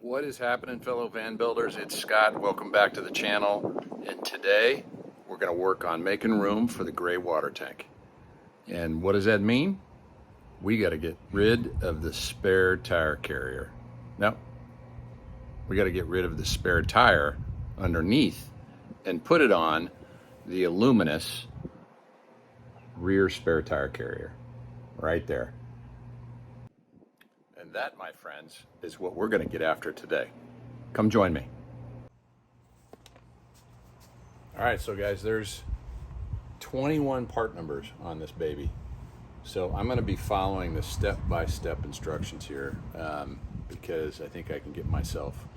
What is happening, fellow van builders? It's Scott. Welcome back to the channel. And today we're going to work on making room for the gray water tank. And what does that mean? We got to get rid of the spare tire carrier. No, we got to get rid of the spare tire underneath and put it on the Aluminess rear spare tire carrier right there. And that, my friends, is what we're going to get after today. Come join me. All right, so guys, there's 21 part numbers on this baby. So I'm going to be following the step-by-step instructions here because I think I can get myself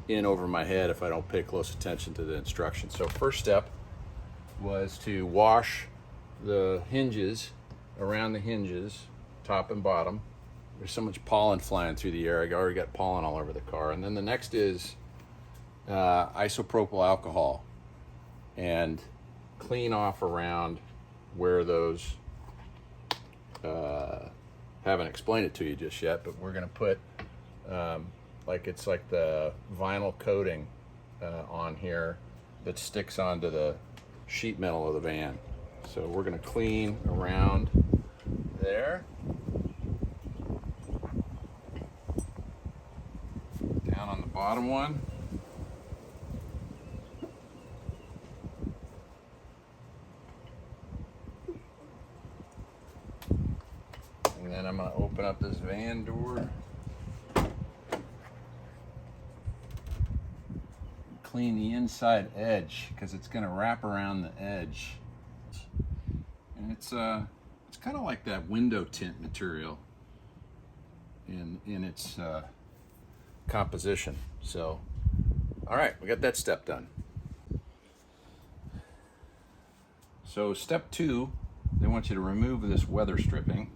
in over my head if I don't pay close attention to the instructions. So first step was to wash the hinges, around the hinges, top and bottom. There's so much pollen flying through the air. I already got pollen all over the car. And then the next is isopropyl alcohol, and clean off around where those, haven't explained it to you just yet, but we're gonna put it's like the vinyl coating on here that sticks onto the sheet metal of the van. So we're gonna clean around there. Down on the bottom one. And then I'm going to open up this van door. Clean the inside edge because it's going to wrap around the edge. And it's kind of like that window tint material in its composition. So, all right, we got that step done. So step 2, they want you to remove this weather stripping.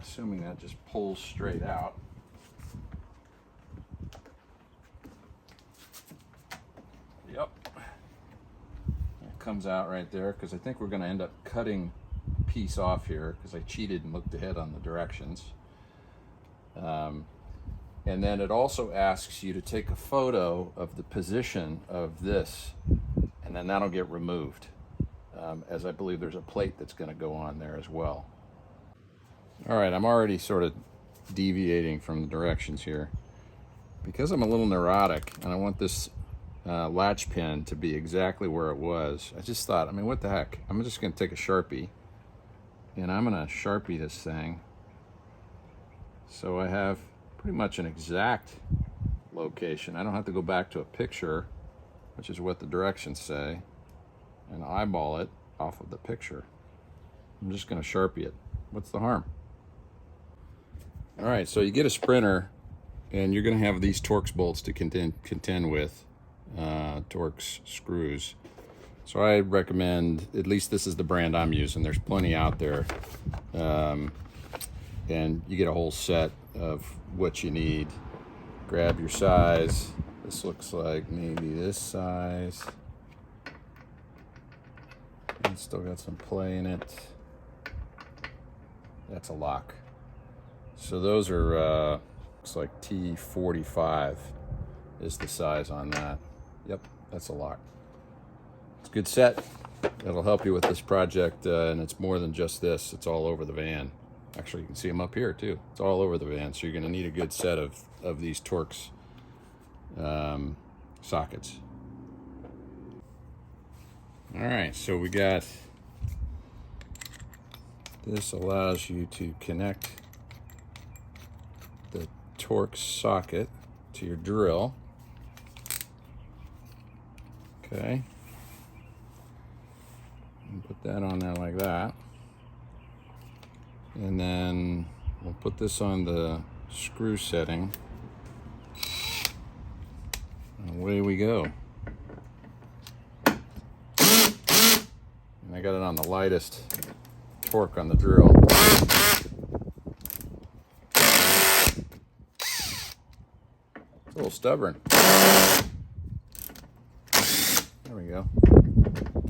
Assuming that just pulls straight out. Yep. It comes out right there because I think we're going to end up cutting a piece off here because I cheated and looked ahead on the directions. And then it also asks you to take a photo of the position of this, and then that'll get removed, as I believe there's a plate that's going to go on there as well. All right, I'm already sort of deviating from the directions here. Because I'm a little neurotic and I want this latch pin to be exactly where it was, I just thought, what the heck? I'm just going to take a Sharpie, and I'm going to Sharpie this thing so I have pretty much an exact location. I don't have to go back to a picture, which is what the directions say, and eyeball it off of the picture. I'm just going to Sharpie it. What's the harm? All right, so you get a sprinter, and you're going to have these Torx bolts to contend with, Torx screws. So I recommend, at least this is the brand I'm using. There's plenty out there, and you get a whole set of what you need. Grab your size. This looks like maybe this size. It's still got some play in it. That's a lock. So those are looks like T45 is the size on that. Yep, that's a lock. It's a good set. It'll help you with this project, and it's more than just this. It's all over the van. Actually, you can see them up here too. It's all over the van, so you're going to need a good set of these Torx sockets. All right, so we got this. Allows you to connect the Torx socket to your drill. Okay, and put that on there like that. And then we'll put this on the screw setting. And away we go. And I got it on the lightest torque on the drill. It's a little stubborn. There we go.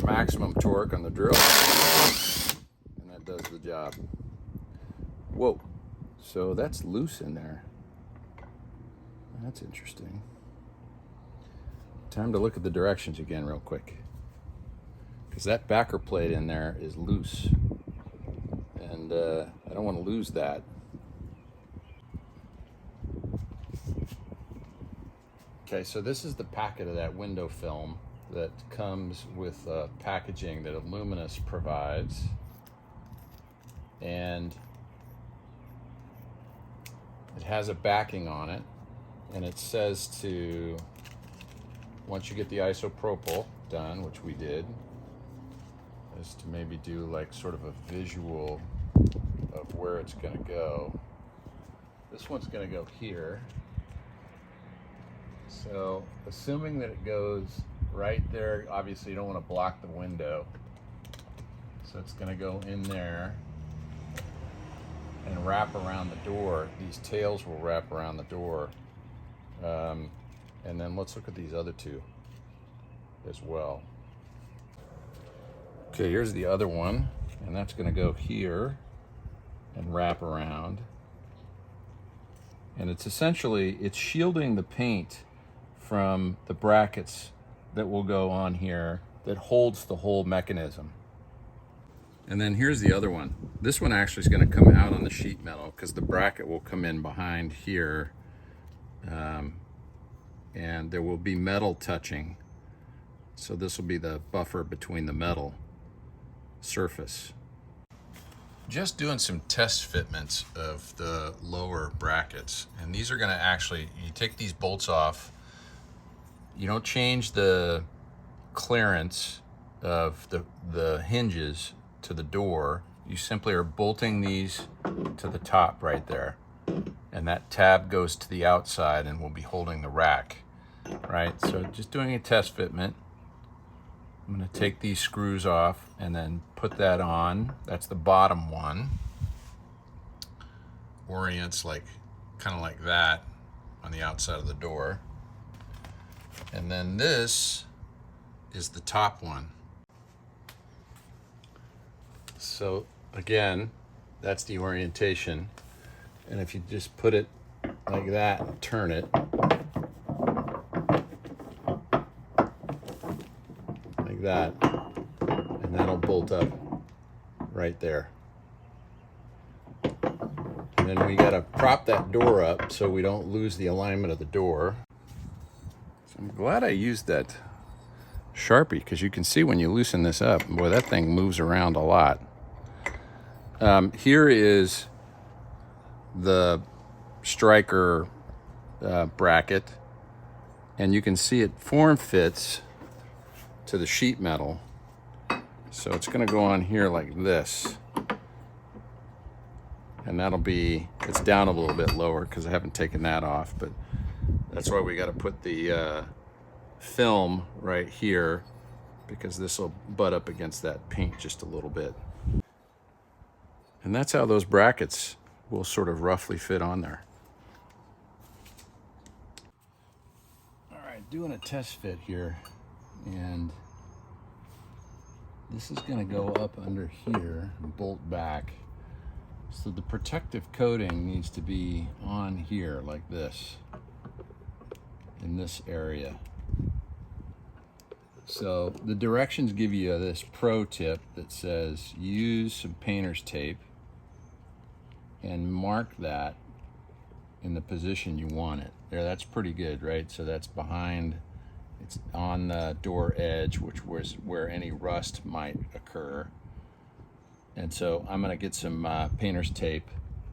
Maximum torque on the drill. And that does the job. Whoa, so that's loose in there. That's interesting. Time to look at the directions again real quick, because that backer plate in there is loose, and I don't want to lose that. Okay, so this is the packet of that window film that comes with packaging that Aluminess provides, and it has a backing on it, and it says to, once you get the isopropyl done, which we did, is to maybe do like sort of a visual of where it's going to go. This one's going to go here. So assuming that it goes right there, obviously you don't want to block the window. So it's going to go in there and wrap around the door. These tails will wrap around the door. And then let's look at these other two as well. Okay, here's the other one, and that's going to go here and wrap around. And it's essentially, it's shielding the paint from the brackets that will go on here that holds the whole mechanism. And then here's the other one. This one actually is going to come out on the sheet metal because the bracket will come in behind here, and there will be metal touching. So this will be the buffer between the metal surface. Just doing some test fitments of the lower brackets, and these are going to actually, you take these bolts off, you don't change the clearance of the hinges to the door, you simply are bolting these to the top right there, and that tab goes to the outside and will be holding the rack, right? So just doing a test fitment. I'm going to take these screws off and then put that on. That's the bottom one. Orients like kind of like that on the outside of the door. And then this is the top one. So again, that's the orientation. And if you just put it like that and turn it, like that, and that'll bolt up right there. And then we gotta prop that door up so we don't lose the alignment of the door. So I'm glad I used that Sharpie, because you can see when you loosen this up, boy, that thing moves around a lot. Here is the striker bracket, and you can see it form fits to the sheet metal. So it's going to go on here like this, and that'll be, it's down a little bit lower because I haven't taken that off, but that's why we got to put the film right here, because this will butt up against that paint just a little bit. And that's how those brackets will sort of roughly fit on there. All right, doing a test fit here, and this is going to go up under here and bolt back. So the protective coating needs to be on here like this, in this area. So the directions give you this pro tip that says use some painter's tape and mark that in the position you want it. There, that's pretty good, right? So that's behind, it's on the door edge, which was where any rust might occur. And so I'm gonna get some painter's tape,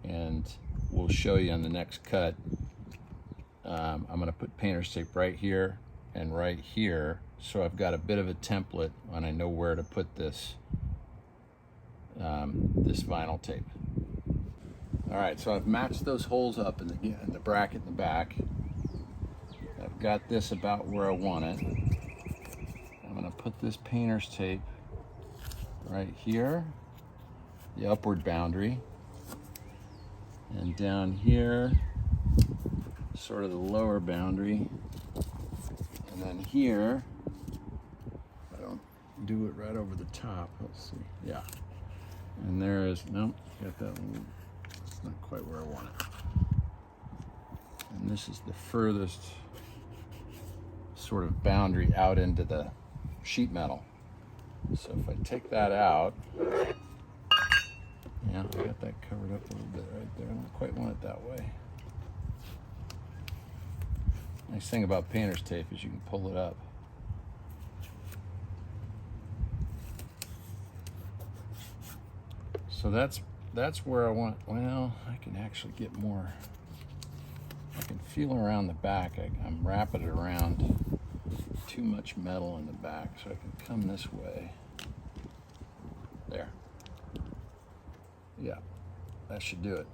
and we'll show you on the next cut. I'm gonna put painter's tape right here and right here, so I've got a bit of a template and I know where to put this, this vinyl tape. All right, so I've matched those holes up in the bracket in the back. I've got this about where I want it. I'm gonna put this painter's tape right here, the upward boundary, and down here, sort of the lower boundary, and then here, I don't do it right over the top, let's see, yeah. And there is, nope, got that one. It's not quite where I want it. And this is the furthest sort of boundary out into the sheet metal. So if I take that out, yeah, I got that covered up a little bit right there. I don't quite want it that way. Nice thing about painter's tape is you can pull it up. So that's where I want, well, I can actually get more. I can feel around the back. I'm wrapping it around too much metal in the back, so I can come this way. There. Yeah, that should do it.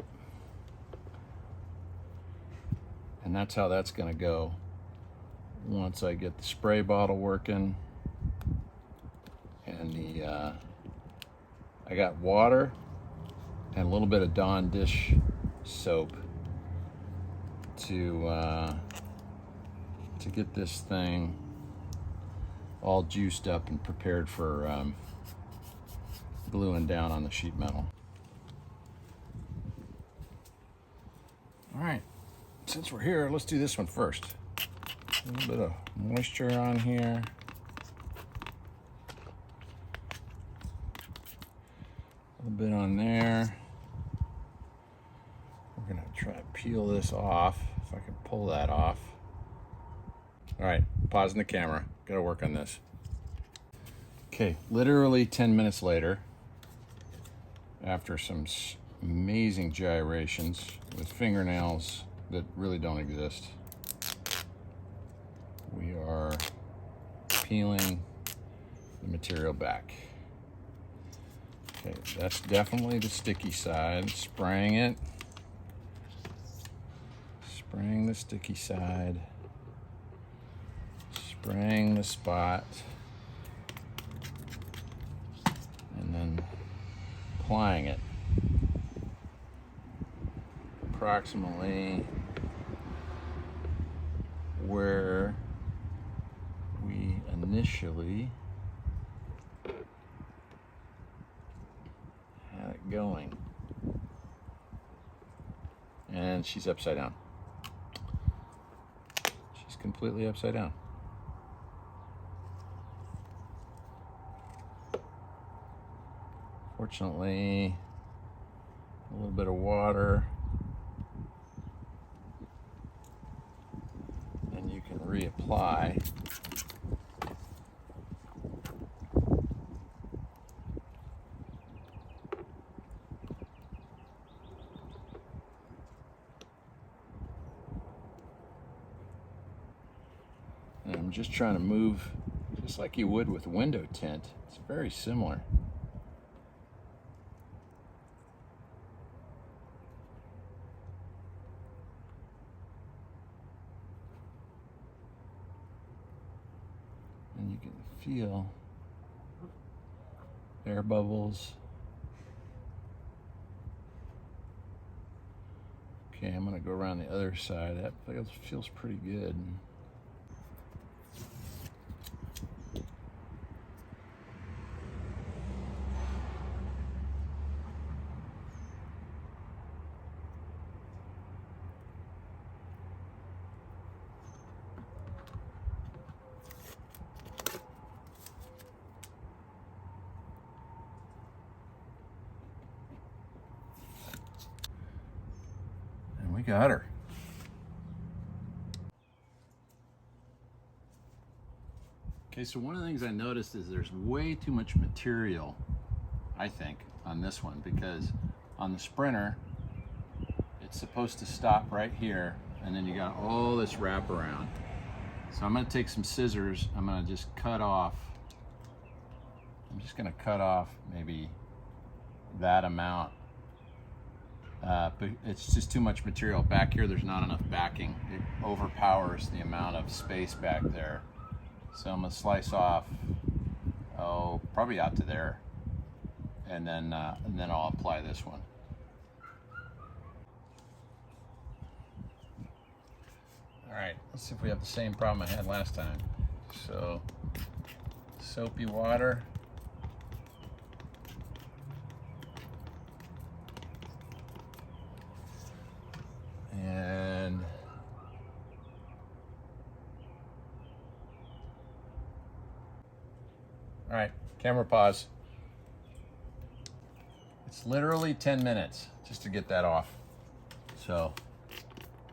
And that's how that's going to go once I get the spray bottle working. And I got water and a little bit of Dawn dish soap to get this thing all juiced up and prepared for gluing down on the sheet metal. All right, since we're here, let's do this one first. A little bit of moisture on here. A little bit on there. We're gonna try to peel this off, if I can pull that off. All right, pausing the camera. Gotta work on this. Okay, literally 10 minutes later, after some amazing gyrations with fingernails that really don't exist, we are peeling the material back. Okay, that's definitely the sticky side. Spraying it. Spraying the sticky side. Spraying the spot. And then applying it. Approximately where we initially had it going. And she's upside down. She's completely upside down. Fortunately, a little bit of water, and you can reapply. And I'm just trying to move, just like you would with window tint. It's very similar. And you can feel air bubbles. Okay, I'm gonna go around the other side. That feels pretty good. We got her. Okay, so one of the things I noticed is there's way too much material, I think, on this one, because on the Sprinter, it's supposed to stop right here, and then you got all this wraparound. So I'm gonna take some scissors, I'm gonna just cut off, maybe that amount. But it's just too much material. Back here, there's not enough backing. It overpowers the amount of space back there. So I'm gonna slice off, probably out to there, and then I'll apply this one. All right, let's see if we have the same problem I had last time. So, soapy water. And All right, camera pause. It's literally 10 minutes just to get that off. So,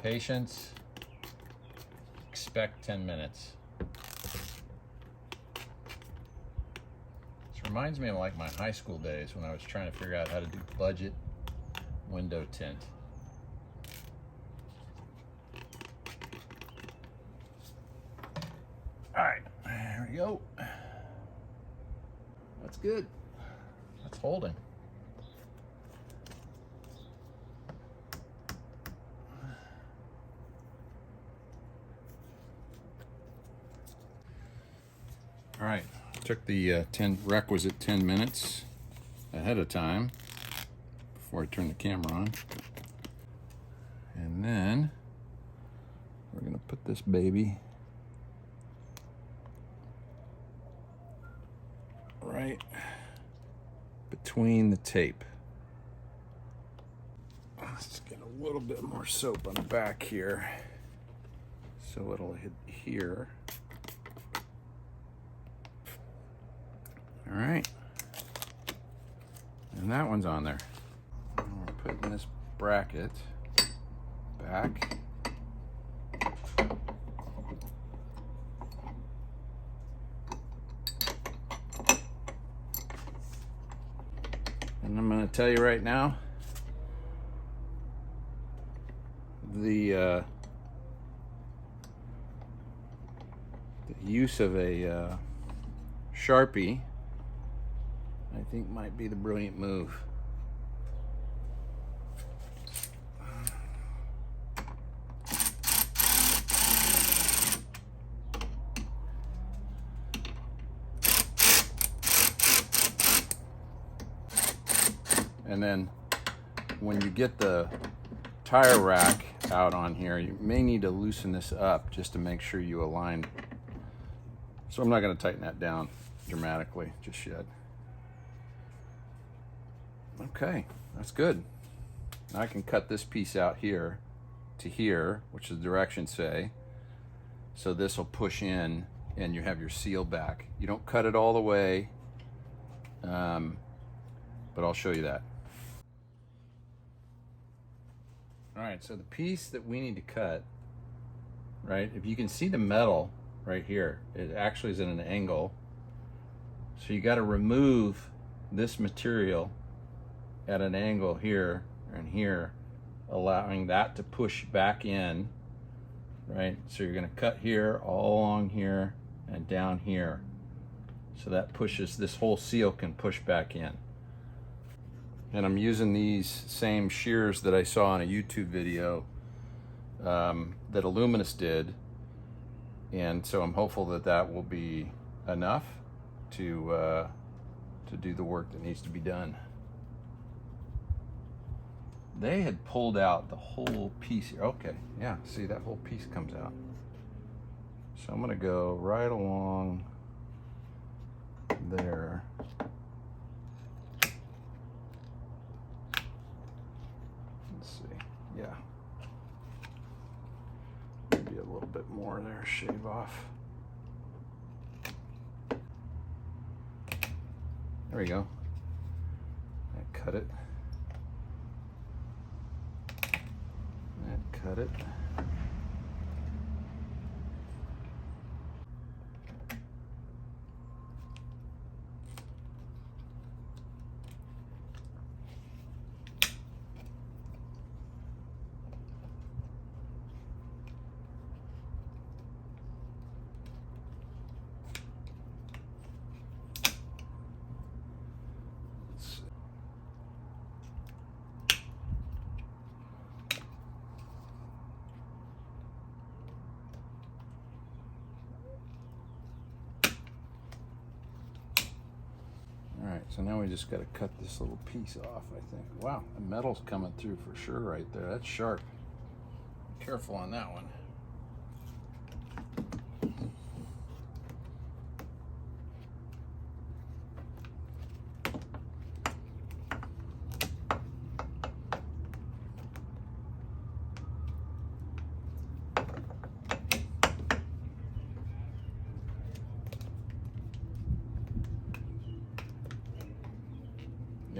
patience, expect 10 minutes. This reminds me of like my high school days when I was trying to figure out how to do budget window tint. All right, there we go. That's good. That's holding. All right, took the requisite 10 minutes ahead of time before I turn the camera on. And then we're gonna put this baby right between the tape. Let's get a little bit more soap on the back here so it'll hit here. All right, and that one's on there. And we're putting this bracket back. And I'm going to tell you right now, the use of a Sharpie, I think, might be the brilliant move. And then when you get the tire rack out on here, you may need to loosen this up just to make sure you align. So I'm not going to tighten that down dramatically just yet. Okay, that's good. Now I can cut this piece out here to here, which the directions say. So this will push in and you have your seal back. You don't cut it all the way, but I'll show you that. All right, so the piece that we need to cut, right, if you can see the metal right here, it actually is at an angle. So you got to remove this material at an angle here and here, allowing that to push back in, right? So you're going to cut here, all along here, and down here. So that pushes, this whole seal can push back in. And I'm using these same shears that I saw in a YouTube video that Aluminess did. And so I'm hopeful that that will be enough to do the work that needs to be done. They had pulled out the whole piece here. Okay, yeah, see, that whole piece comes out. So I'm gonna go right along there. Let's see, yeah. Maybe a little bit more there, shave off. There we go. I cut it. Cut it. Alright, so now we just got to cut this little piece off, I think. Wow, the metal's coming through for sure right there. That's sharp. Careful on that one.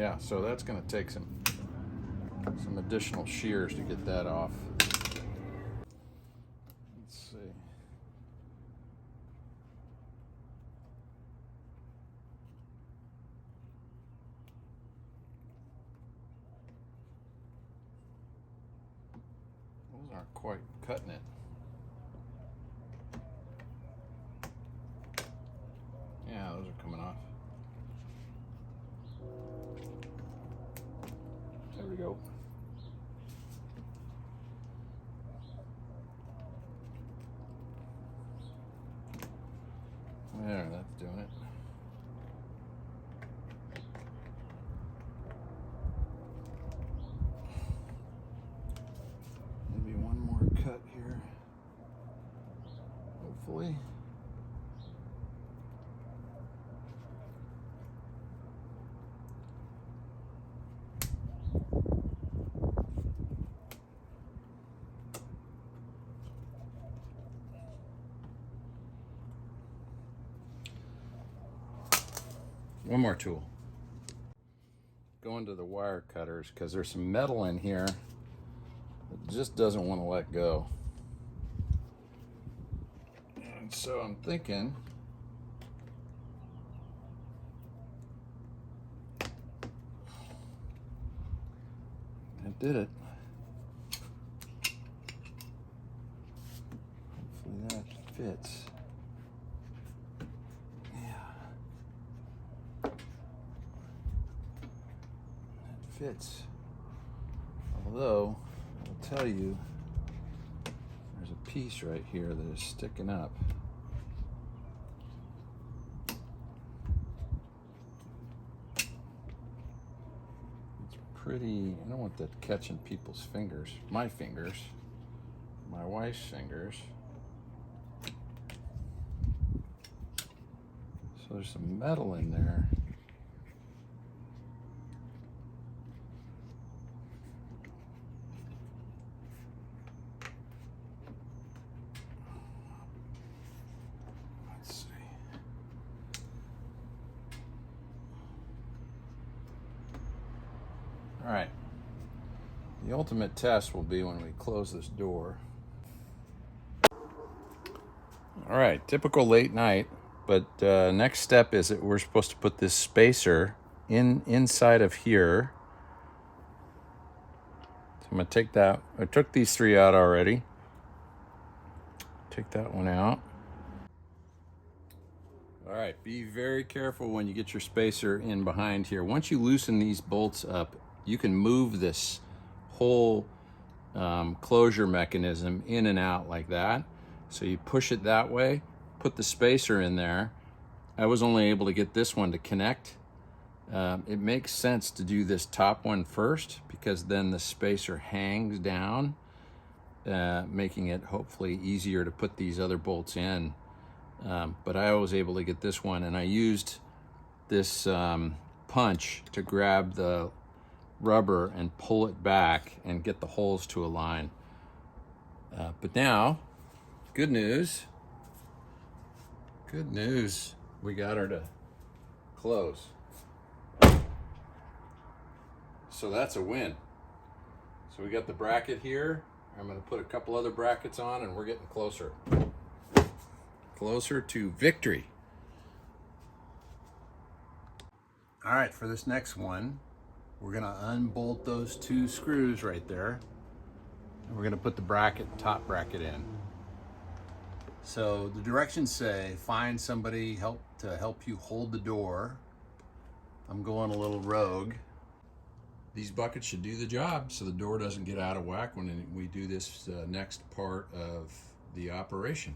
Yeah, so that's going to take some additional shears to get that off. Let's see. Those aren't quite cutting it. Yeah, those are coming off. There we go. There, that's doing it. Maybe one more cut here. Hopefully. One more tool. Going to the wire cutters because there's some metal in here that just doesn't want to let go. And so I'm thinking I did it. Hopefully that fits. Fits. Although, I'll tell you, there's a piece right here that is sticking up. It's pretty, I don't want that catching people's fingers. My fingers. My wife's fingers. So there's some metal in there. All right, the ultimate test will be when we close this door. All right, typical late night, but next step is that we're supposed to put this spacer inside of here. So I'm gonna take that, I took these three out already. Take that one out. All right, be very careful when you get your spacer in behind here. Once you loosen these bolts up, you can move this whole closure mechanism in and out like that. So you push it that way, put the spacer in there. I was only able to get this one to connect. It makes sense to do this top one first because then the spacer hangs down, making it hopefully easier to put these other bolts in. But I was able to get this one, and I used this punch to grab the rubber and pull it back and get the holes to align. But now, good news, we got her to close. So that's a win. So we got the bracket here. I'm gonna put a couple other brackets on and we're getting closer to victory. All right, for this next one, we're gonna unbolt those two screws right there, and we're gonna put the top bracket in. So the directions say, find somebody to help you hold the door. I'm going a little rogue. These buckets should do the job so the door doesn't get out of whack when we do this next part of the operation.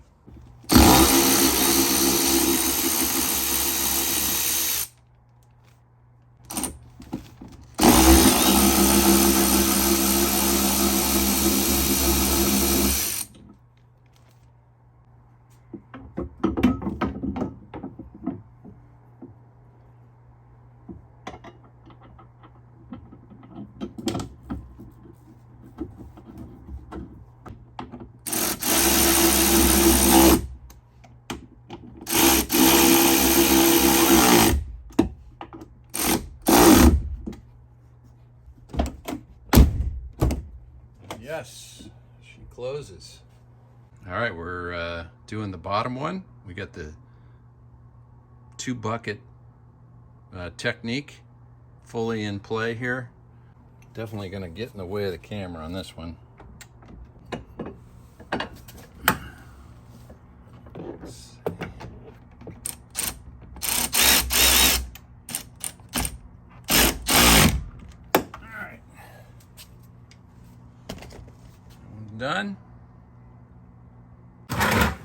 Yes, she closes. All right, we're doing the bottom one. We got the 2-bucket technique fully in play here. Definitely gonna get in the way of the camera on this one. Alright. Done. Let's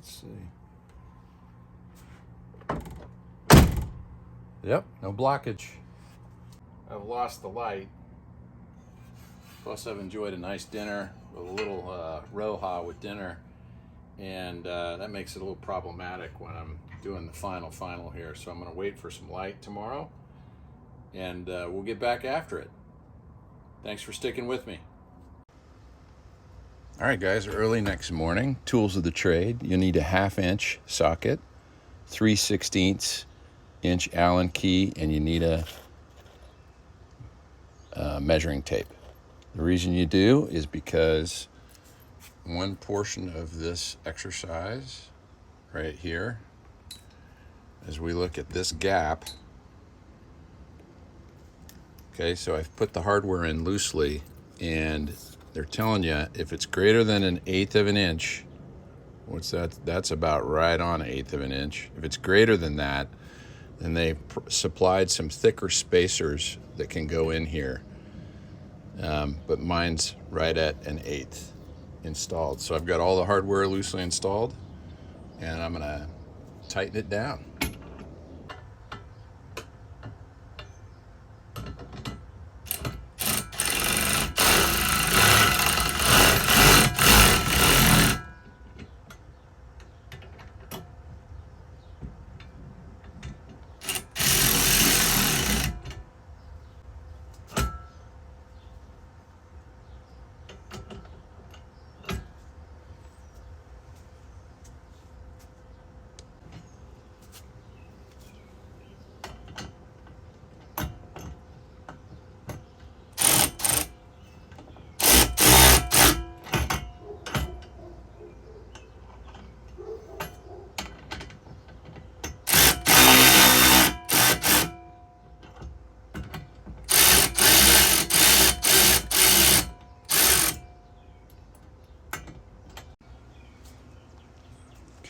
see. Yep, no blockage. I've lost the light. Plus I've enjoyed a nice dinner with a little roja with dinner. And that makes it a little problematic when I'm doing the final here. So I'm gonna wait for some light tomorrow and we'll get back after it. Thanks for sticking with me. All right guys, early next morning, tools of the trade. You need a 1/2 inch socket, 3/16 inch Allen key, and you need a measuring tape. The reason you do is because one portion of this exercise right here, as we look at this gap, okay, so I've put the hardware in loosely and they're telling you if it's greater than 1/8 of an inch, what's that? That's about right on 1/8 of an inch. If it's greater than that, then they supplied some thicker spacers that can go in here. But mine's right at 1/8 installed. So I've got all the hardware loosely installed and I'm gonna tighten it down.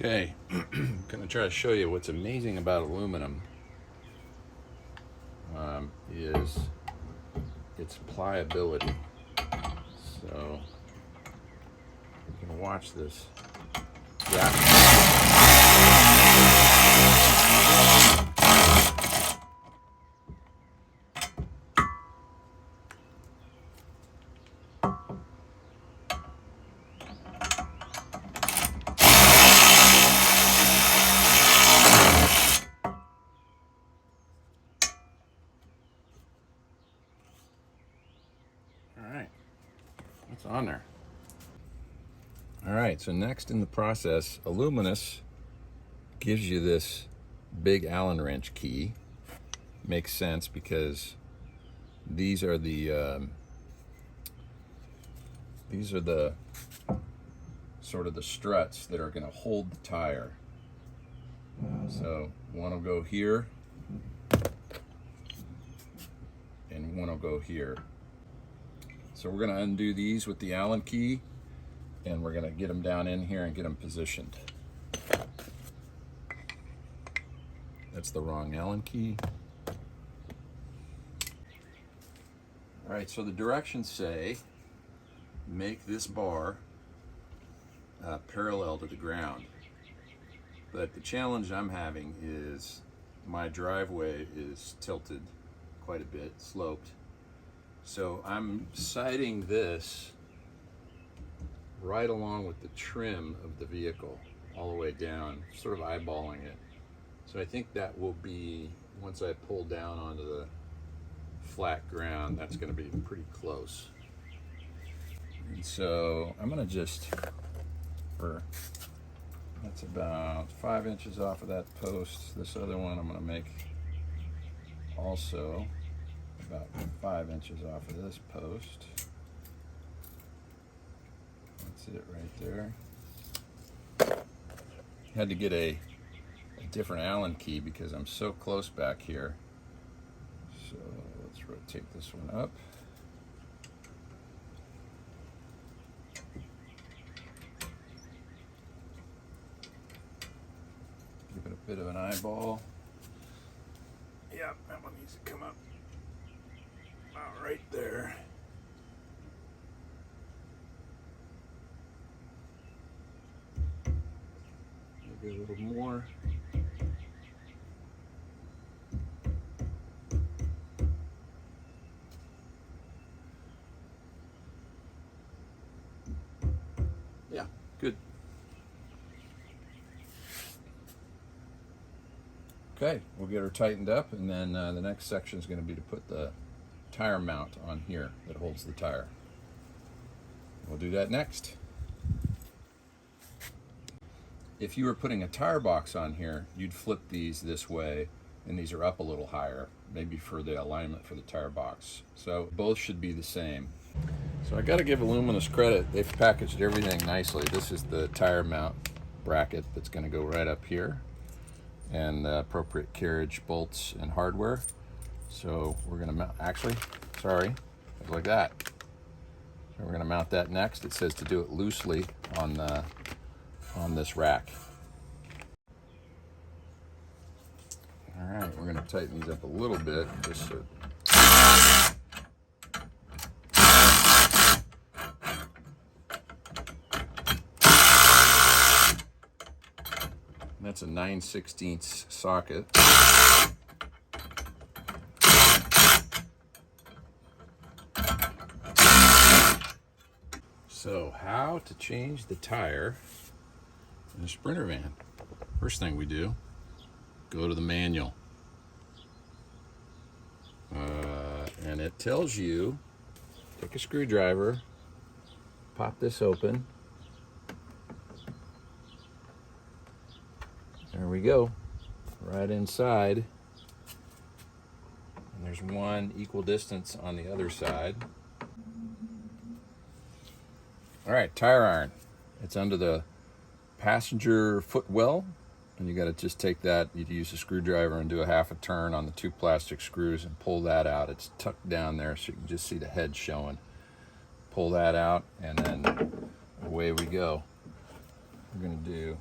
Okay, I'm going to try to show you what's amazing about aluminum is its pliability. So you can watch this. What's on there? All right, so next in the process, Aluminess gives you this big Allen wrench key. Makes sense because these are the sort of the struts that are going to hold the tire. So one will go here and one will go here. So we're going to undo these with the Allen key and we're going to get them down in here and get them positioned. That's the wrong Allen key. All right, so the directions say make this bar parallel to the ground. But the challenge I'm having is my driveway is tilted quite a bit, sloped. So I'm sighting this right along with the trim of the vehicle all the way down, sort of eyeballing it. So I think that will be, once I pull down onto the flat ground, that's going to be pretty close. And so I'm going to just, that's about 5 inches off of that post. This other one I'm going to make also about 5 inches off of this post. it right there. Had to get a different Allen key because I'm so close back here. So let's rotate this one up. Give it a bit of an eyeball. Yep, that one needs to come up about right there. Maybe a little more. Yeah, good. Okay, we'll get her tightened up, and then the next section is going to be to put the tire mount on here that holds the tire. We'll do that next. If you were putting a tire box on here, you'd flip these this way, and these are up a little higher, maybe for the alignment for the tire box. So both should be the same. So I got to give Aluminess credit. They've packaged everything nicely. This is the tire mount bracket that's going to go right up here, and the appropriate carriage bolts and hardware. So we're going to mount, actually, sorry, like that. So we're going to mount that next. It says to do it loosely on this rack. All right, we're going to tighten these up a little bit just so. That's a 9/16 socket. So how to change the tire in a Sprinter van. First thing we do, go to the manual. And it tells you, take a screwdriver, pop this open. There we go, right inside. And there's one equal distance on the other side. All right, tire iron. It's under the passenger footwell, and you got to just take that. You use a screwdriver and do a half a turn on the two plastic screws and pull that out. It's tucked down there, so you can just see the head showing. Pull that out, and then away we go. We're going to do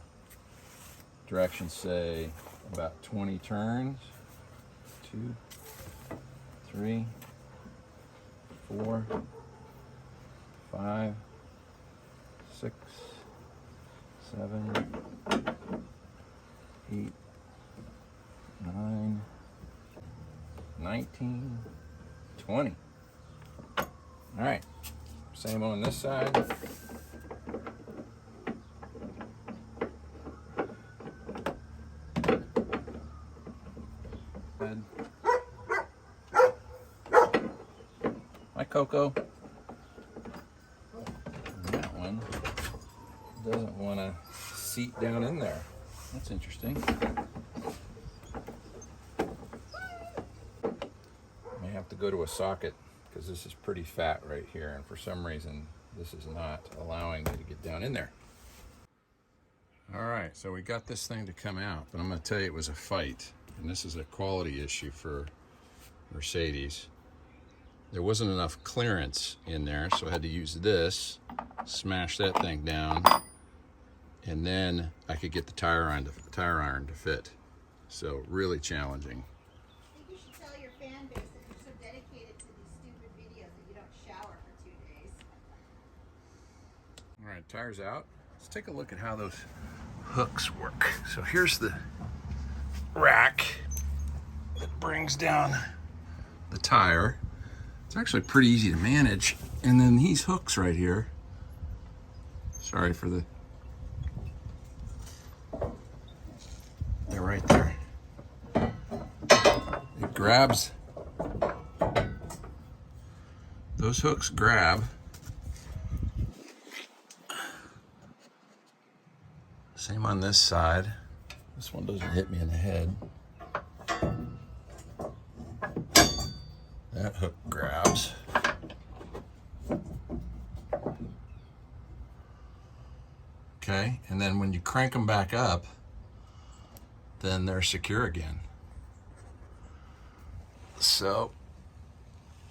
directions say about 20 turns. 2, 3, 4, 5, 6, 7, 8, 9, 19, 20. All right, same on this side. Hi, Coco. And that one doesn't want to seat down in there. That's interesting. May have to go to a socket because this is pretty fat right here, and for some reason this is not allowing me to get down in there. All right, so we got this thing to come out, but I'm going to tell you it was a fight, and this is a quality issue for Mercedes. There wasn't enough clearance in there, so I had to use this, smash that thing down, and then I could get the tire iron to fit. So really challenging. I think you should tell your fan base that you're so dedicated to these stupid videos that you don't shower for 2 days. All right, tire's out. Let's take a look at how those hooks work. So here's the rack that brings down the tire. It's actually pretty easy to manage. And then these hooks right here, sorry for the, they're right there. It grabs, those hooks grab. Same on this side. This one doesn't hit me in the head. That hook grabs. Okay, and then when you crank them back up, then they're secure again. So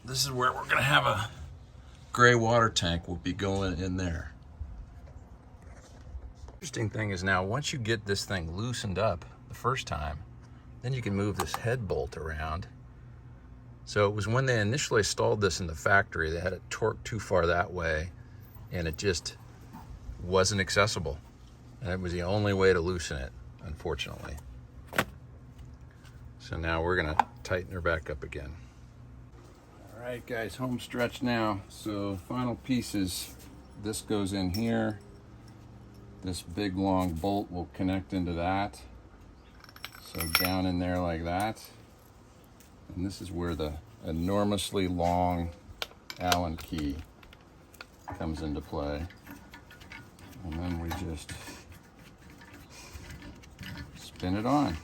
this is where we're gonna have a gray water tank will be going in there. Interesting thing is now once you get this thing loosened up the first time, then you can move this head bolt around. So it was when they initially installed this in the factory, they had it torqued too far that way and it just wasn't accessible. And it was the only way to loosen it, unfortunately. So now we're gonna tighten her back up again. All right guys, home stretch now. So final pieces, this goes in here. This big long bolt will connect into that. So down in there like that. And this is where the enormously long Allen key comes into play. And then we just spin it on.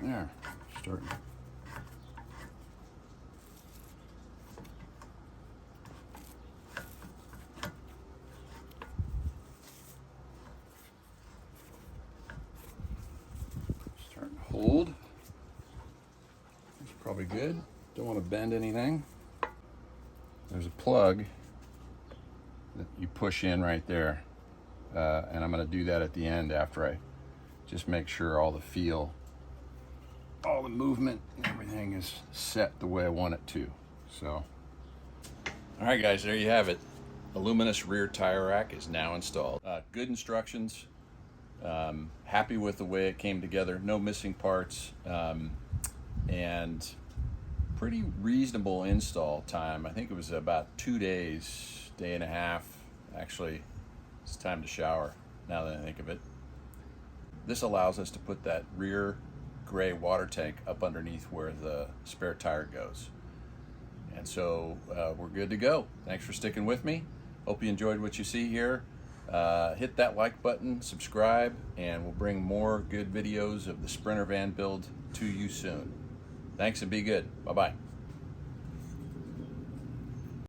There, starting. Starting to hold. It's probably good. Don't want to bend anything. There's a plug that you push in right there. And I'm going to do that at the end after I just make sure all the feel, all the movement and everything is set the way I want it to. So, all right guys, there you have it. Aluminess rear tire rack is now installed. Good instructions. Happy with the way it came together. No missing parts. And pretty reasonable install time. I think it was about 2 days, day and a half. Actually, it's time to shower now that I think of it. This allows us to put that rear gray water tank up underneath where the spare tire goes. And so we're good to go. Thanks for sticking with me. Hope you enjoyed what you see here. Hit that like button, subscribe, and we'll bring more good videos of the Sprinter van build to you soon. Thanks and be good. Bye-bye.